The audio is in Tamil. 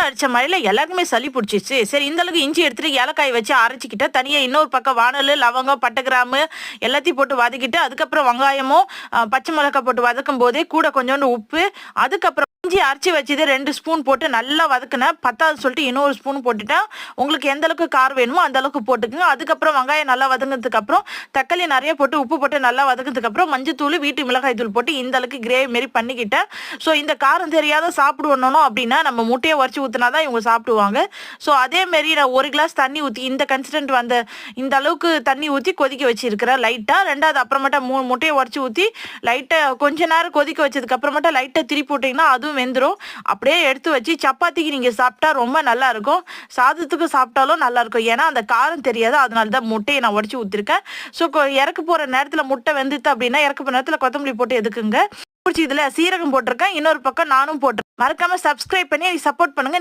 அடிச்ச மழையில எல்லாருக்குமே சளி பிடிச்சிச்சு. சரி இந்த அளவுக்கு இஞ்சி எடுத்துட்டு ஏலக்காய் வச்சு அரைச்சிக்கிட்டு தனியா இன்னொரு பக்கம் வானல், லவங்கம், பட்டை, கிராம்பு எல்லாத்தையும் போட்டு வதக்கிட்டு அதுக்கப்புறம் வெங்காயமும் பச்சை மிளகாய் போட்டு வதக்கும் போதே கூட கொஞ்சோண்டு உப்பு, அதுக்கப்புறம் இஞ்சி அரைச்சி வச்சது 2 ஸ்பூன் போட்டு நல்லா வதக்குனேன். பத்தாது சொல்லிட்டு இன்னொரு ஸ்பூன் போட்டுட்டேன். உங்களுக்கு எந்த அளவுக்கு காரம் வேணுமோ அந்த அளவுக்கு போட்டுக்குங்க. அதுக்கப்புறம் வெங்காயம் நல்லா வதங்கினதுக்கு அப்புறம் தக்காளி நிறைய போட்டு உப்பு போட்டு நல்லா வதங்கினதுக்கு அப்புறம் மஞ்சத்தூள், வீட்டு மிளகாய் தூள் போட்டு இந்த அளவுக்கு கிரேவி மாரி பண்ணிக்கிட்டேன். ஸோ இந்த காரம் தெரியாத சாப்பிடுவோம் அப்படின்னா நம்ம முட்டையை உடச்சி ஊற்றினா தான் இவங்க சாப்பிடுவாங்க. ஸோ அதே மாரி நான் 1 கிளாஸ் தண்ணி ஊற்றி இந்த கன்சிஸ்டன்ட் வந்த இந்த அளவுக்கு தண்ணி ஊற்றி கொதிக்க வச்சிருக்கிறேன் லைட்டாக. ரெண்டாவது அப்புறமேட்டா 3 முட்டையை உடச்சி ஊற்றி லைட்டாக கொஞ்ச நேரம் கொதிக்க வச்சதுக்கு அப்புறமேட்டா லைட்டாக திருப்பி விட்டிங்கன்னா அதுவும் வெந்துடும். அப்படியே எடுத்து வச்சு சப்பாத்திக்கு நீங்கள் சாப்பிட்டா ரொம்ப நல்லா இருக்கும். சாதத்துக்கு சாப்பிட்டாலும் நல்லா இருக்கும். ஏன்னா அந்த காரம் தெரியாது, அதனால தான் முட்டையை நான் உடச்சி ஊற்றிருக்கேன். ஸோ இறக்க போகிற நேரத்தில் முட்டை வெந்துட்டு அப்படின்னா இறக்க போகிற நேரத்தில் கொத்தமல்லி போட்டு எதுக்குங்க. பிடிச்சி இதில் சீரகம் போட்டிருக்கேன். இன்னொரு பக்கம் நானும் போட்டிருக்கேன். மறக்காம சப்ஸ்கிரைப் பண்ணி சப்போர்ட் பண்ணுங்க.